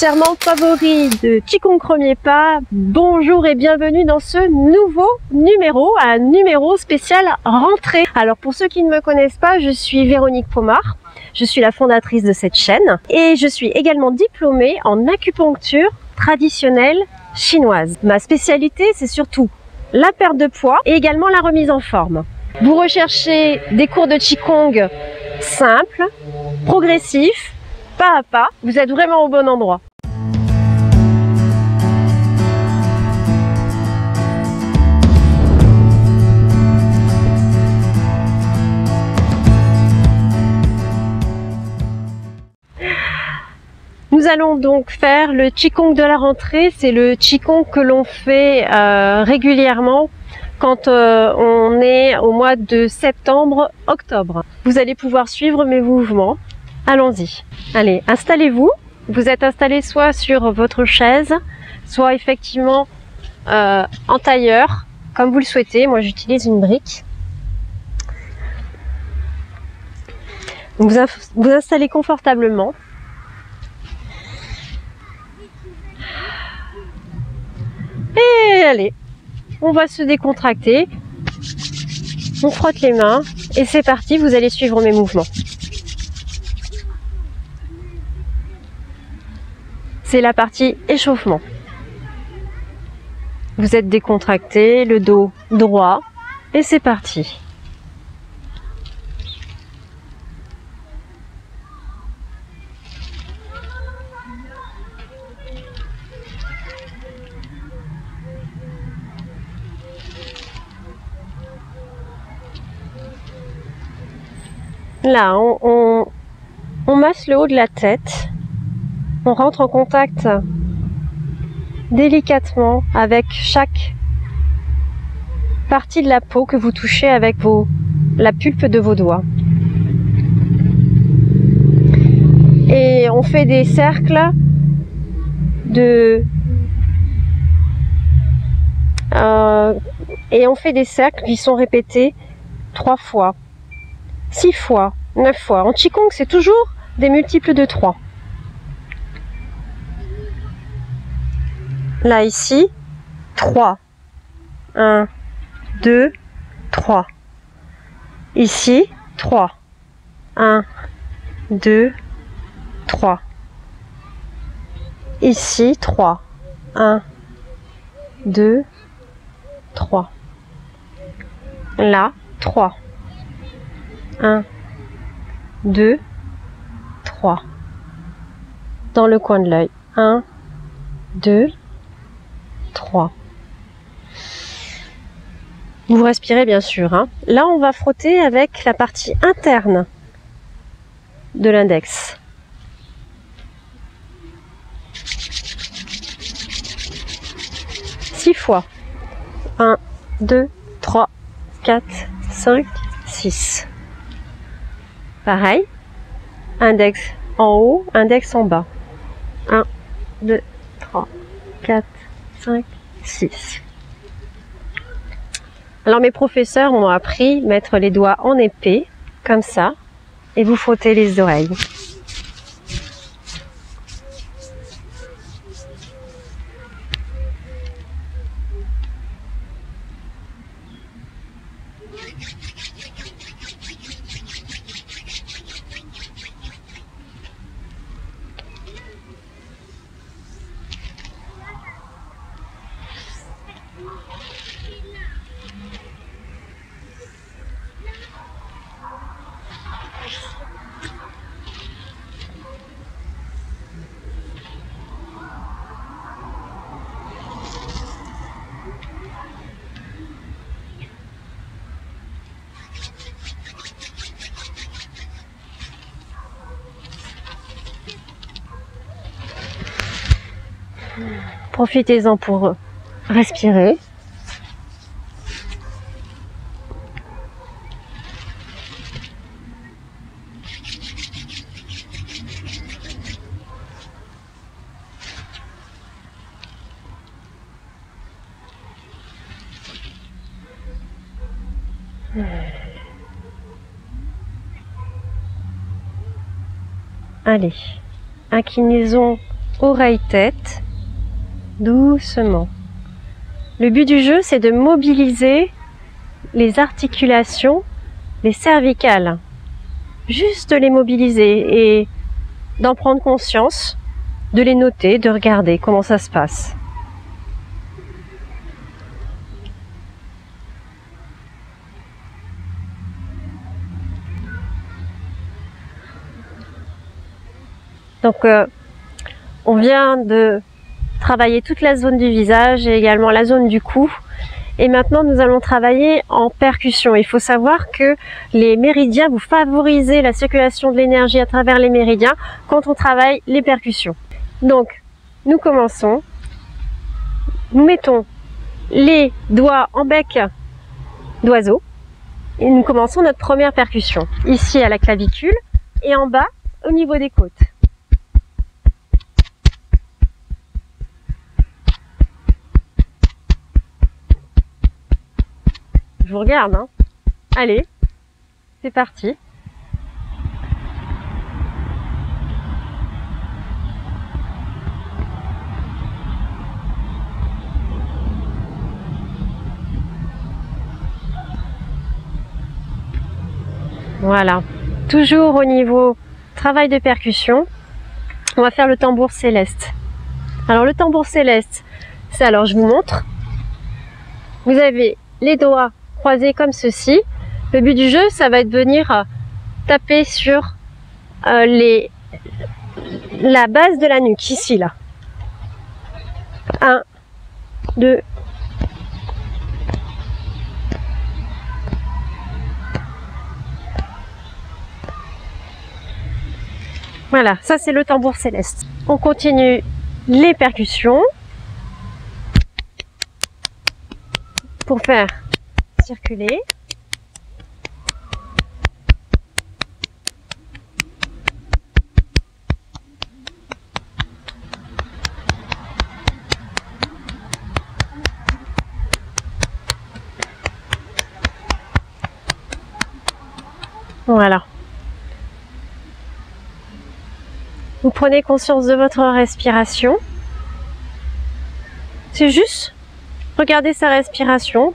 Chers membres favoris de Qigong Premier Pas, bonjour et bienvenue dans ce nouveau numéro, un numéro spécial rentrée. Alors pour ceux qui ne me connaissent pas, je suis Véronique Pomard, je suis la fondatrice de cette chaîne et je suis également diplômée en acupuncture traditionnelle chinoise. Ma spécialité, c'est surtout la perte de poids et également la remise en forme. Vous recherchez des cours de Qigong simples, progressifs, pas à pas, vous êtes vraiment au bon endroit. Nous allons donc faire le Qigong de la rentrée. C'est le Qigong que l'on fait régulièrement quand on est au mois de septembre-octobre. Vous allez pouvoir suivre mes mouvements. Allons-y. Allez, installez-vous. Vous êtes installé soit sur votre chaise, soit effectivement en tailleur, comme vous le souhaitez. Moi, j'utilise une brique. Vous vous installez confortablement. Et allez, on va se décontracter. On frotte les mains et c'est parti, vous allez suivre mes mouvements. C'est la partie échauffement. Vous êtes décontracté, le dos droit et c'est parti. Là, on masse le haut de la tête. On rentre en contact délicatement avec chaque partie de la peau que vous touchez avec la pulpe de vos doigts. Et on fait des cercles qui sont répétés 3 fois, 6 fois, 9 fois. En Qigong, c'est toujours des multiples de 3. Là, ici, 3. 1, 2, 3. Ici, 3. 1, 2, 3. Ici, 3. 1, 2, 3. Là, 3. 1, 2, 3. Dans le coin de l'œil. 1, 2, 3. Vous respirez bien sûr. Hein. Là, on va frotter avec la partie interne de l'index. Six fois. 1, 2, 3, 4, 5, 6. Pareil. Index en haut, index en bas. 1, 2, 3, 4, 5, 6. Alors mes professeurs m'ont appris à mettre les doigts en épée, comme ça, et vous frottez les oreilles. Profitez-en pour respirer. Allez, inclinaison oreille-tête, doucement. Le but du jeu, c'est de mobiliser les articulations, les cervicales. Juste de les mobiliser et d'en prendre conscience, de les noter, de regarder comment ça se passe. Donc, on vient de travailler toute la zone du visage et également la zone du cou. Et maintenant, nous allons travailler en percussion. Il faut savoir que les méridiens, vous favorisez la circulation de l'énergie à travers les méridiens quand on travaille les percussions. Donc, nous commençons. Nous mettons les doigts en bec d'oiseau et nous commençons notre première percussion. Ici à la clavicule et en bas au niveau des côtes. Je vous regarde, hein. Allez, c'est parti. Voilà, toujours au niveau travail de percussion, on va faire le tambour céleste. Alors le tambour céleste, c'est, alors je vous montre, vous avez les doigts croisés comme ceci. Le but du jeu, ça va être de venir taper sur la base de la nuque, ici là. 1, 2, voilà, ça c'est le tambour céleste. On continue les percussions pour faire circuler. Voilà. Vous prenez conscience de votre respiration. C'est juste regarder sa respiration,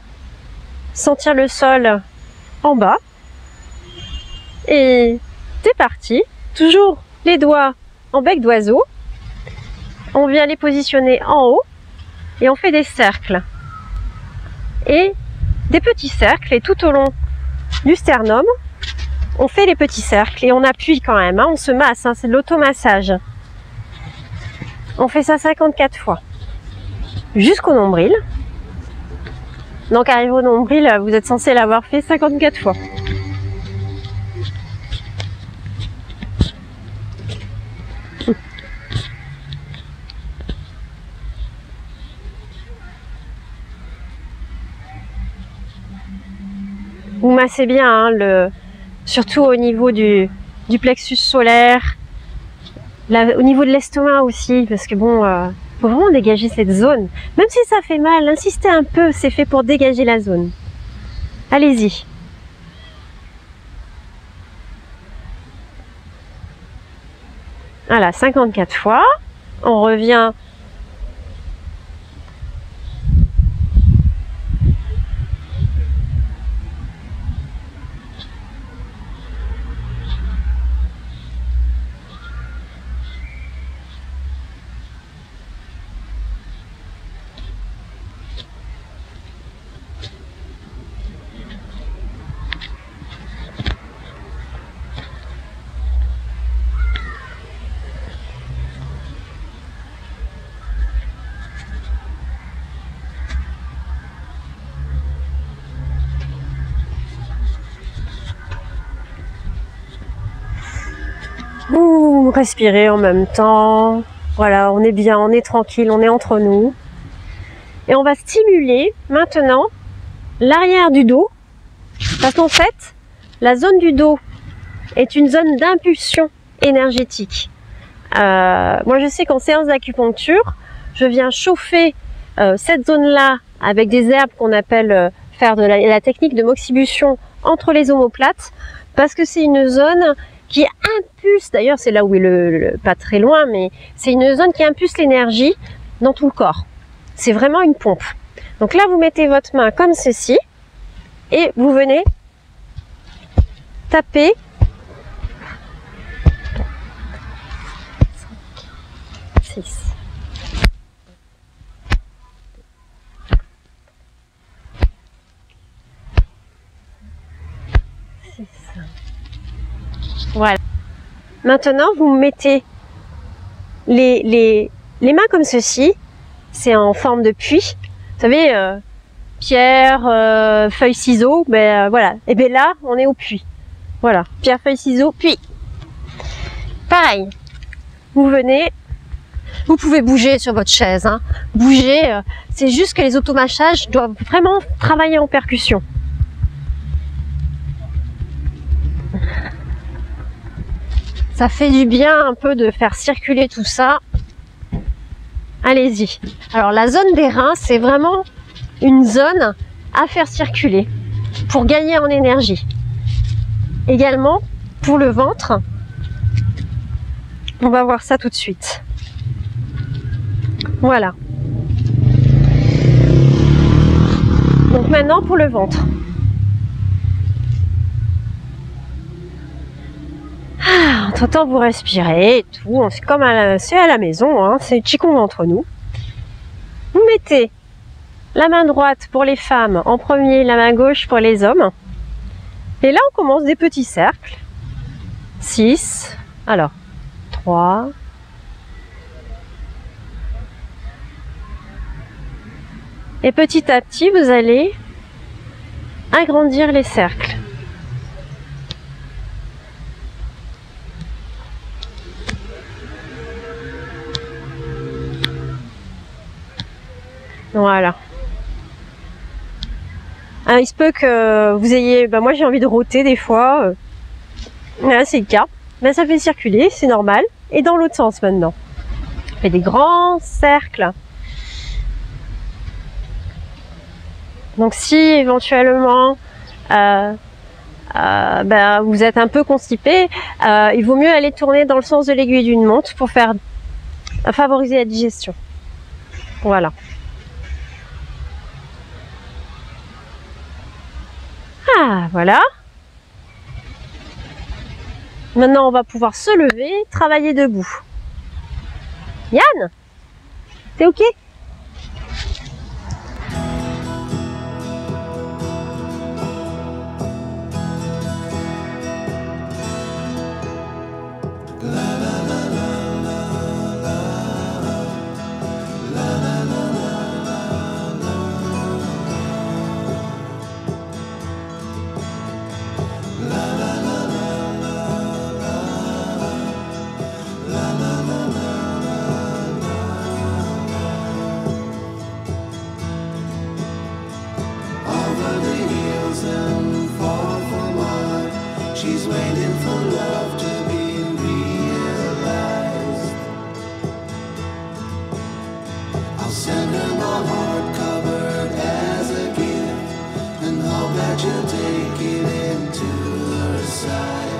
sentir le sol en bas. Et c'est parti. Toujours les doigts en bec d'oiseau. On vient les positionner en haut et on fait des cercles. Et des petits cercles et tout au long du sternum, on fait les petits cercles et on appuie quand même, hein, on se masse, hein, c'est de l'automassage. On fait ça 54 fois. Jusqu'au nombril. Donc arrivé au nombril, vous êtes censé l'avoir fait 54 fois. Vous massez bien, hein, surtout au niveau du plexus solaire, au niveau de l'estomac aussi, parce que bon, faut vraiment dégager cette zone. Même si ça fait mal, insistez un peu, c'est fait pour dégager la zone. Allez-y. Voilà, 54 fois. On revient. Vous respirez en même temps. Voilà, on est bien, on est tranquille, on est entre nous. Et on va stimuler maintenant l'arrière du dos. Parce qu'en fait, la zone du dos est une zone d'impulsion énergétique. Moi, je sais qu'en séance d'acupuncture, je viens chauffer cette zone-là avec des herbes qu'on appelle faire de la technique de moxibution entre les omoplates, parce que c'est une zone qui impulse, d'ailleurs c'est là où est pas très loin, mais c'est une zone qui impulse l'énergie dans tout le corps. C'est vraiment une pompe. Donc là, vous mettez votre main comme ceci et vous venez taper. 6. Voilà. Maintenant, vous mettez les mains comme ceci. C'est en forme de puits. Vous savez, pierre, feuille, ciseaux. Ben voilà. Et bien là, on est au puits. Voilà. Pierre, feuille, ciseaux, puits. Pareil. Vous venez. Vous pouvez bouger sur votre chaise. Hein. Bouger. C'est juste que les automassages doivent vraiment travailler en percussion. Ça fait du bien un peu de faire circuler tout ça. Allez-y. Alors la zone des reins, c'est vraiment une zone à faire circuler pour gagner en énergie. Également pour le ventre. On va voir ça tout de suite. Voilà. Donc maintenant pour le ventre. Entre-temps, vous respirez et tout. C'est comme c'est à la maison, hein, c'est Qigong entre nous. Vous mettez la main droite pour les femmes en premier, la main gauche pour les hommes. Et là, on commence des petits cercles. 6. Alors, 3. Et petit à petit, vous allez agrandir les cercles. Voilà. Alors, il se peut que vous ayez... moi j'ai envie de rôter des fois. Là c'est le cas. Ça fait circuler, c'est normal. Et dans l'autre sens maintenant. On fait des grands cercles. Donc si éventuellement vous êtes un peu constipé, il vaut mieux aller tourner dans le sens de l'aiguille d'une montre pour favoriser la digestion. Voilà. Ah, voilà. Maintenant, on va pouvoir se lever, travailler debout. Yann, t'es OK? She's waiting for love to be realized. I'll send her my heart covered as a gift, and hope that you'll take it into her side.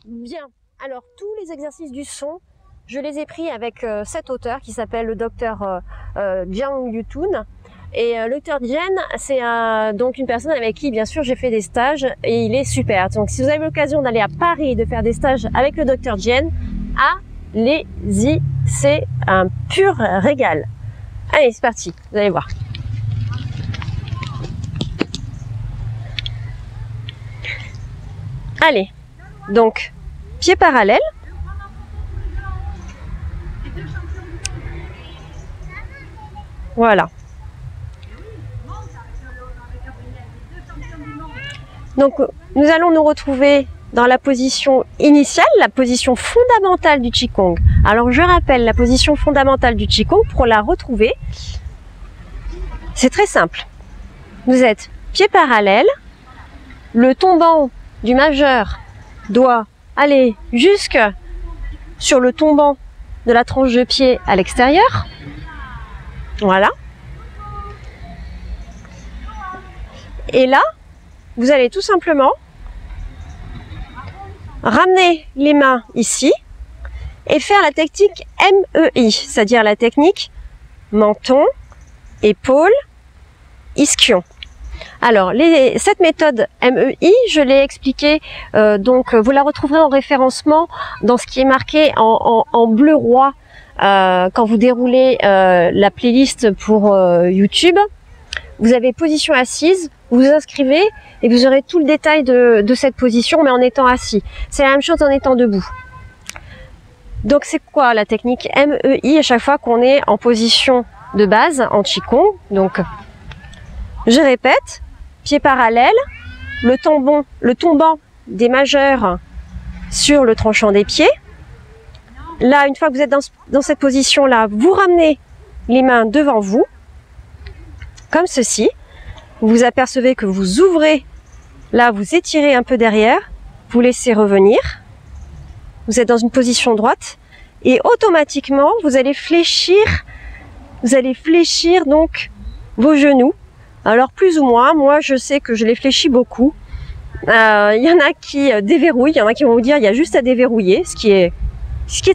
Bien, alors tous les exercices du son, je les ai pris avec cet auteur qui s'appelle le docteur Jiang Yutun. Et le docteur Jian, c'est donc une personne avec qui, bien sûr, j'ai fait des stages et il est super. Donc, si vous avez l'occasion d'aller à Paris et de faire des stages avec le docteur Jian, allez-y, c'est un pur régal. Allez, c'est parti, vous allez voir. Allez, donc, pied parallèle. Voilà. Donc, nous allons nous retrouver dans la position initiale, la position fondamentale du Qigong. Alors, je rappelle la position fondamentale du Qigong pour la retrouver. C'est très simple. Vous êtes pied parallèle, le tombant du majeur doit aller jusque sur le tombant de la tranche de pied à l'extérieur. Voilà. Et là, vous allez tout simplement ramener les mains ici et faire la technique MEI, c'est-à-dire la technique menton, épaule, ischion. Alors, cette méthode MEI, je l'ai expliquée, donc vous la retrouverez en référencement dans ce qui est marqué en bleu roi quand vous déroulez la playlist pour YouTube. Vous avez position assise, vous vous inscrivez et vous aurez tout le détail de cette position, mais en étant assis. C'est la même chose en étant debout. Donc c'est quoi la technique MEI à chaque fois qu'on est en position de base en Qigong? Donc je répète, pied parallèle, le tombant des majeurs sur le tranchant des pieds. Là, une fois que vous êtes dans cette position-là, vous ramenez les mains devant vous, comme ceci. Vous vous apercevez que vous ouvrez, là vous étirez un peu derrière, vous laissez revenir. Vous êtes dans une position droite et automatiquement vous allez fléchir donc vos genoux. Alors plus ou moins, moi je sais que je les fléchis beaucoup. Il y en a qui déverrouillent, il y en a qui vont vous dire il y a juste à déverrouiller, ce qui est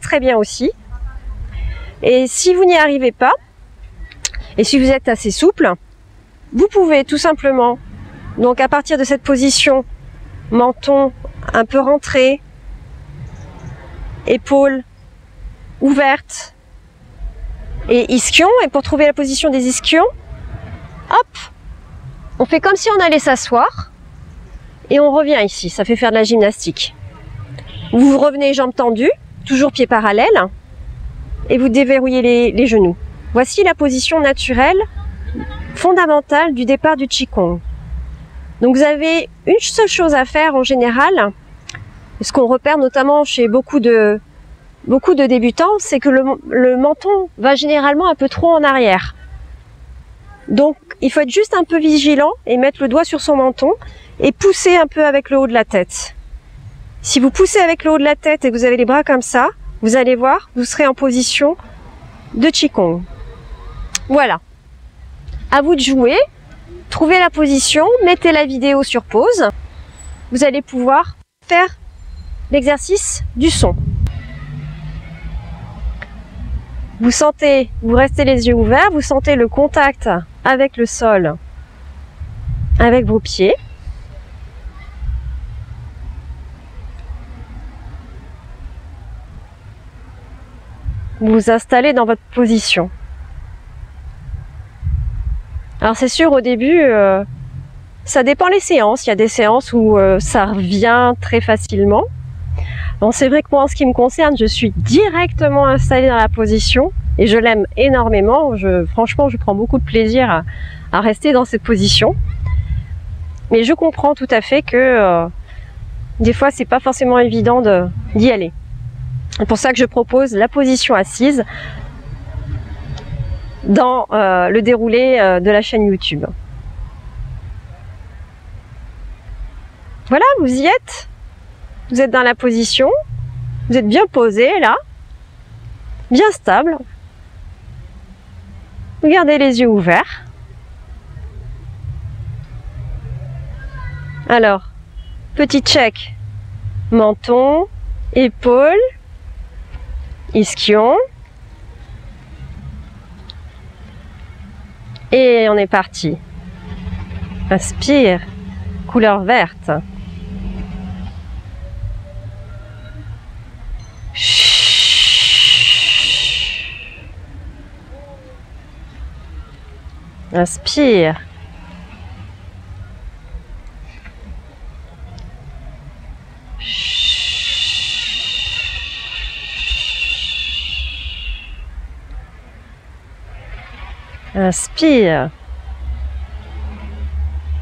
très bien aussi. Et si vous n'y arrivez pas, et si vous êtes assez souple, vous pouvez tout simplement, donc à partir de cette position, menton un peu rentré, épaules ouvertes et ischion. Et pour trouver la position des ischions, hop, on fait comme si on allait s'asseoir et on revient ici. Ça fait faire de la gymnastique. Vous revenez jambes tendues, toujours pieds parallèles, et vous déverrouillez les genoux. Voici la position naturelle fondamentale du départ du Qigong. Donc vous avez une seule chose à faire en général, ce qu'on repère notamment chez beaucoup de débutants, c'est que le menton va généralement un peu trop en arrière. Donc il faut être juste un peu vigilant et mettre le doigt sur son menton et pousser un peu avec le haut de la tête. Si vous poussez avec le haut de la tête et que vous avez les bras comme ça, vous allez voir, vous serez en position de Qigong. Voilà. À vous de jouer, trouvez la position, mettez la vidéo sur pause. Vous allez pouvoir faire l'exercice du son. Vous sentez, vous restez les yeux ouverts, vous sentez le contact avec le sol, avec vos pieds. Vous vous installez dans votre position. Alors c'est sûr, au début, ça dépend les séances. Il y a des séances où ça revient très facilement. Bon, c'est vrai que moi, en ce qui me concerne, je suis directement installée dans la position et je l'aime énormément. Franchement, je prends beaucoup de plaisir à rester dans cette position. Mais je comprends tout à fait que des fois, c'est pas forcément évident d'y aller. C'est pour ça que je propose la position assise dans le déroulé de la chaîne YouTube. Voilà, vous y êtes. Vous êtes dans la position. Vous êtes bien posé là. Bien stable. Vous gardez les yeux ouverts. Alors, petit check menton, épaules, ischion. Et on est parti. Inspire, couleur verte. Inspire. Inspire.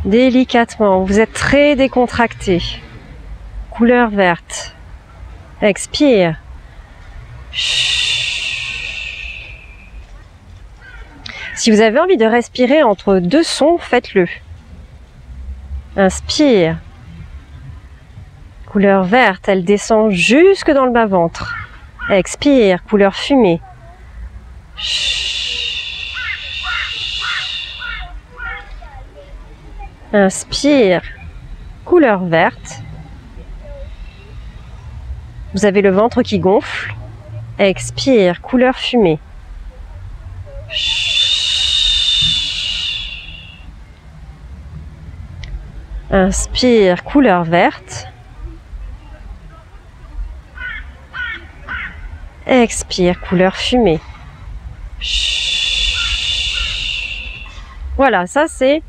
Délicatement, vous êtes très décontracté. Couleur verte. Expire. Si vous avez envie de respirer entre deux sons, faites-le. Inspire. Couleur verte, elle descend jusque dans le bas-ventre. Expire, couleur fumée. Inspire, couleur verte. Vous avez le ventre qui gonfle. Expire, couleur fumée. Inspire, couleur verte. Expire, couleur fumée. Voilà, ça c'est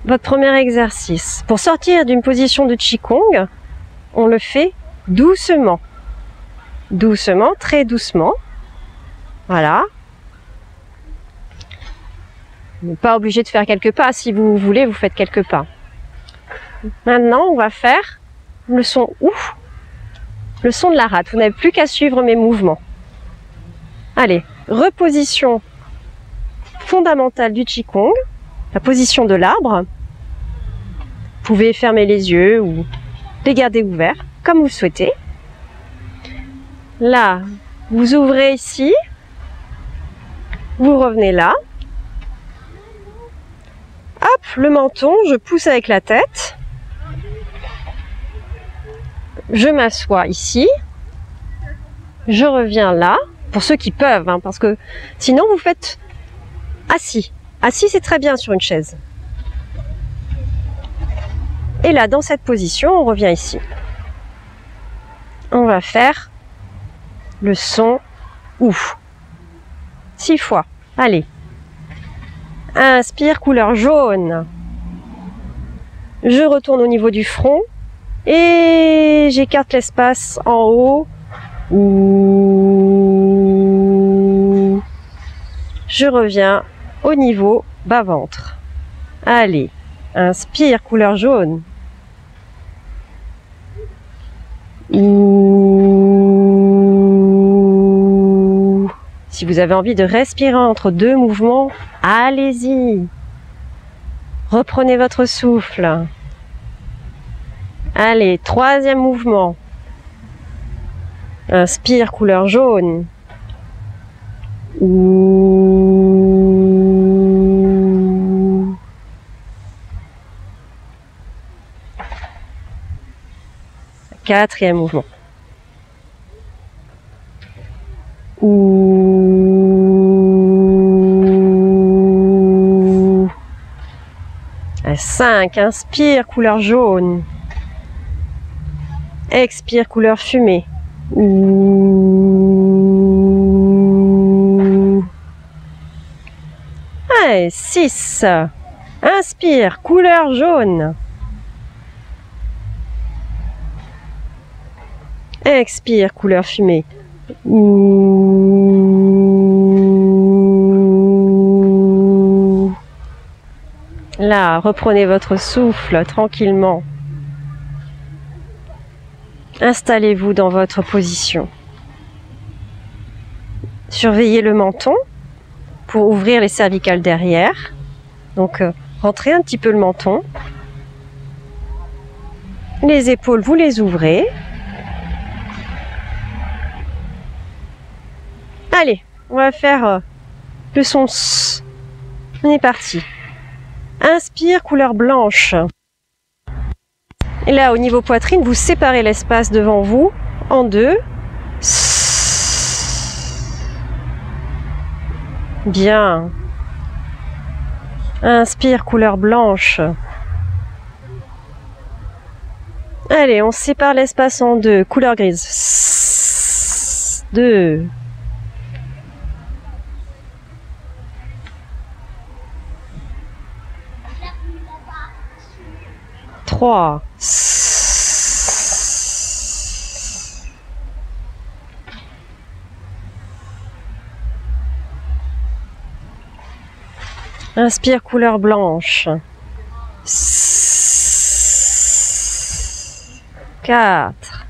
votre premier exercice. Pour sortir d'une position de Qigong, on le fait doucement. Doucement, très doucement. Voilà. Vous n'êtes pas obligé de faire quelques pas. Si vous voulez, vous faites quelques pas. Maintenant, on va faire le son ouf, le son de la rate. Vous n'avez plus qu'à suivre mes mouvements. Allez, reposition fondamentale du Qigong, la position de l'arbre. Vous pouvez fermer les yeux ou les garder ouverts, comme vous le souhaitez. Là, vous ouvrez ici, vous revenez là. Hop, le menton, je pousse avec la tête. Je m'assois ici. Je reviens là, pour ceux qui peuvent, hein, parce que sinon vous faites assis. Assis, c'est très bien sur une chaise. Et là, dans cette position, on revient ici. On va faire le son ouf. 6 fois. Allez. Inspire, couleur jaune. Je retourne au niveau du front et j'écarte l'espace en haut. Ouh. Je reviens au niveau bas-ventre. Allez, inspire, couleur jaune. Ouh. Si vous avez envie de respirer entre deux mouvements, allez-y. Reprenez votre souffle. Allez, troisième mouvement. Inspire, couleur jaune. Ouh. Quatrième mouvement. Ouh. 5, inspire, couleur jaune. Expire, couleur fumée. Ouh. Allez, 6. Inspire, couleur jaune. Expire, couleur fumée. Ouh. Là, reprenez votre souffle tranquillement. Installez-vous dans votre position. Surveillez le menton pour ouvrir les cervicales derrière. Donc, rentrez un petit peu le menton. Les épaules, vous les ouvrez. Allez, on va faire le son S. On est parti. Inspire, couleur blanche. Et là, au niveau poitrine, vous séparez l'espace devant vous en deux. Bien. Inspire, couleur blanche. Allez, on sépare l'espace en deux. Couleur grise. 2. 3. Inspire, couleur blanche. 4.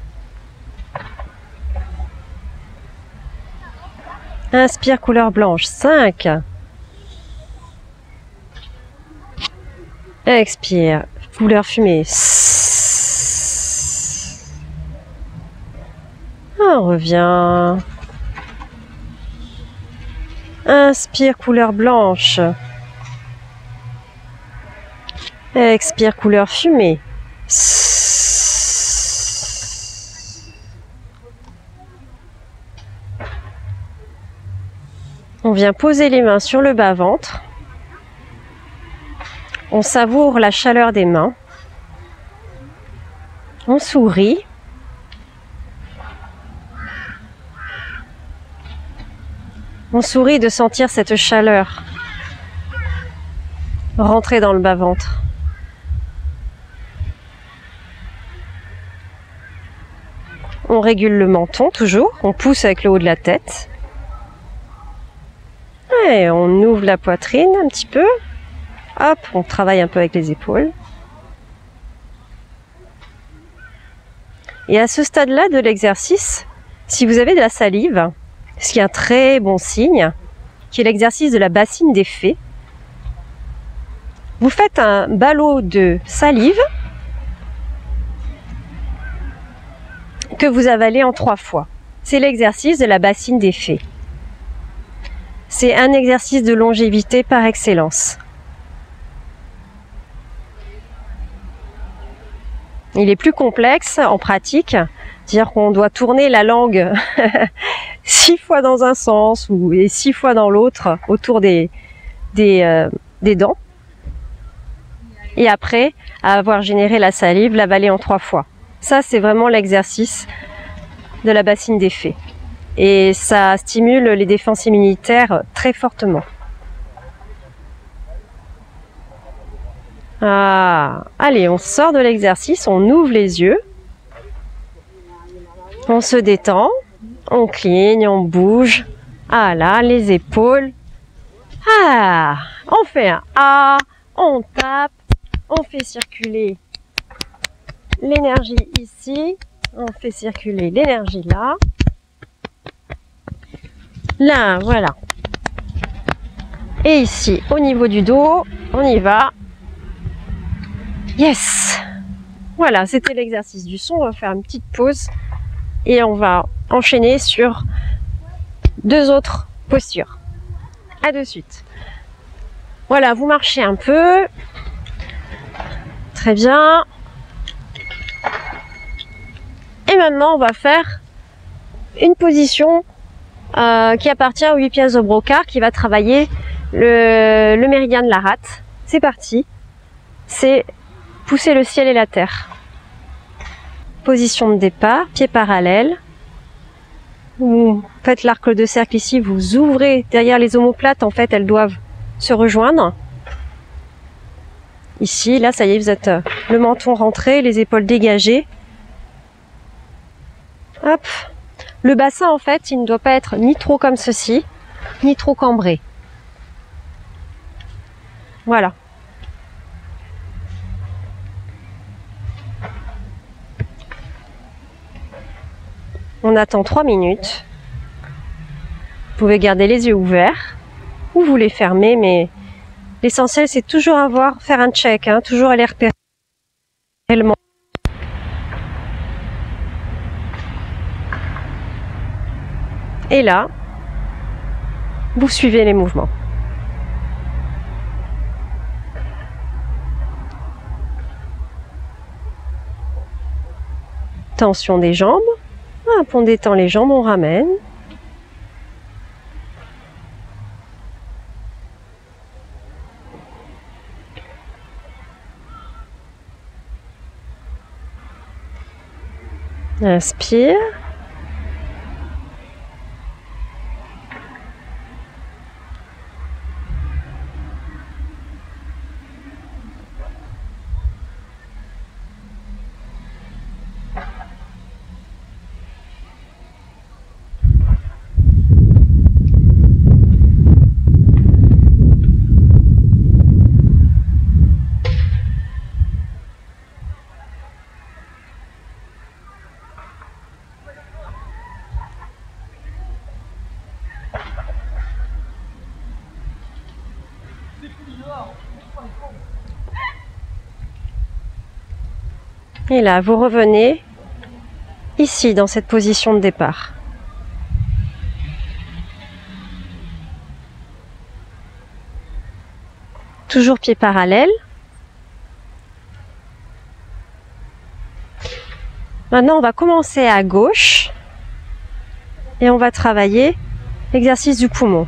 Inspire, couleur blanche. 5. Expire, couleur fumée. On revient. Inspire, couleur blanche. Expire, couleur fumée. On vient poser les mains sur le bas-ventre. On savoure la chaleur des mains. On sourit. On sourit de sentir cette chaleur rentrer dans le bas-ventre. On régule le menton toujours, on pousse avec le haut de la tête. Et on ouvre la poitrine un petit peu. Hop, on travaille un peu avec les épaules. Et à ce stade-là de l'exercice, si vous avez de la salive, ce qui est un très bon signe, qui est l'exercice de la bassine des fées, vous faites un ballot de salive que vous avalez en 3 fois. C'est l'exercice de la bassine des fées. C'est un exercice de longévité par excellence. Il est plus complexe en pratique, c'est-à-dire qu'on doit tourner la langue 6 fois dans un sens et 6 fois dans l'autre autour des dents. Et après, à avoir généré la salive, l'avaler en 3 fois. Ça, c'est vraiment l'exercice de la bassine des fées. Et ça stimule les défenses immunitaires très fortement. Ah, allez, on sort de l'exercice, on ouvre les yeux. On se détend, on cligne, on bouge. Ah là, les épaules. Ah, on fait un A, on tape, on fait circuler l'énergie ici, on fait circuler l'énergie là. Là, voilà. Et ici, au niveau du dos, on y va. Yes! Voilà, c'était l'exercice du son. On va faire une petite pause et on va enchaîner sur 2 autres postures. À de suite. Voilà, vous marchez un peu. Très bien. Et maintenant, on va faire une position qui appartient aux 8 pièces de Broca, qui va travailler le méridien de la rate. C'est parti. C'est pousser le ciel et la terre. Position de départ, pieds parallèles. Vous faites l'arc de cercle ici, vous ouvrez derrière les omoplates, en fait elles doivent se rejoindre. Ici, là ça y est, vous êtes le menton rentré, les épaules dégagées. Hop. Le bassin en fait, il ne doit pas être ni trop comme ceci, ni trop cambré. Voilà. On attend 3 minutes. Vous pouvez garder les yeux ouverts ou vous les fermer, mais l'essentiel c'est toujours faire un check, hein, toujours aller repérer réellement. Et là, vous suivez les mouvements. Tension des jambes. Hop, on détend les jambes, on ramène. Inspire. Et là, vous revenez ici, dans cette position de départ. Toujours pieds parallèles. Maintenant, on va commencer à gauche et on va travailler l'exercice du poumon.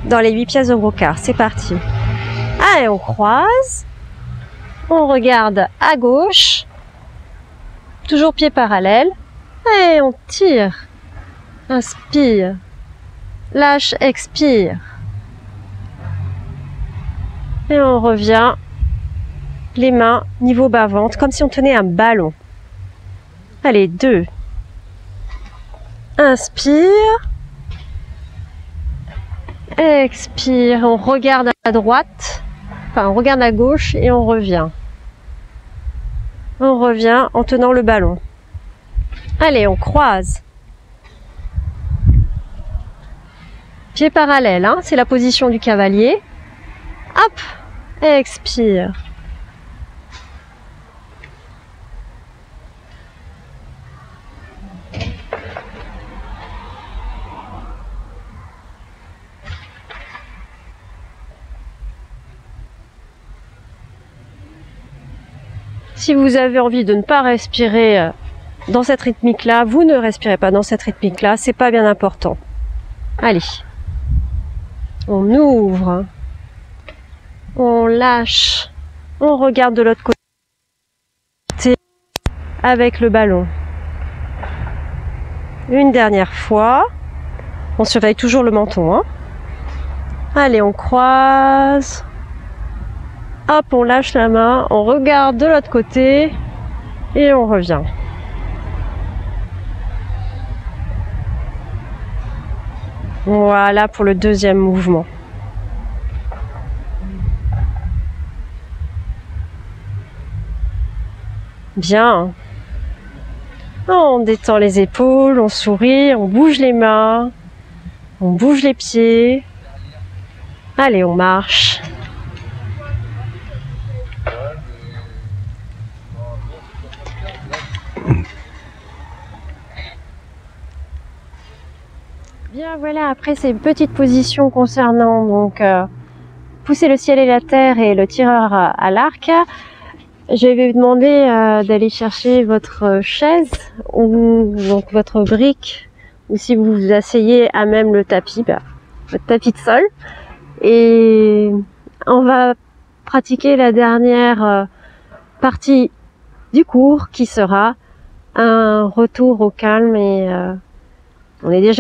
Dans les 8 pièces de Brocard, c'est parti. Allez, on croise. On regarde à gauche, toujours pieds parallèles, et on tire, inspire, lâche, expire. Et on revient, les mains niveau bas-ventre, comme si on tenait un ballon. Allez, 2. Inspire, expire, on regarde à droite. Enfin, on regarde à gauche et on revient. On revient en tenant le ballon. Allez, on croise. Pieds parallèles, hein, c'est la position du cavalier. Hop, expire. Si vous avez envie de ne pas respirer dans cette rythmique-là, vous ne respirez pas dans cette rythmique-là, c'est pas bien important. Allez, on ouvre, on lâche, on regarde de l'autre côté avec le ballon. Une dernière fois, on surveille toujours le menton, hein. Allez, on croise. Hop, on lâche la main, on regarde de l'autre côté et on revient. Voilà pour le deuxième mouvement. Bien. On détend les épaules, on sourit, on bouge les mains, on bouge les pieds. Allez, on marche. Bien, voilà, après ces petites positions concernant donc pousser le ciel et la terre et le tireur à l'arc, je vais vous demander d'aller chercher votre chaise ou donc votre brique, ou si vous vous asseyez à même le tapis, votre tapis de sol, et on va pratiquer la dernière partie du cours qui sera un retour au calme, et on est déjà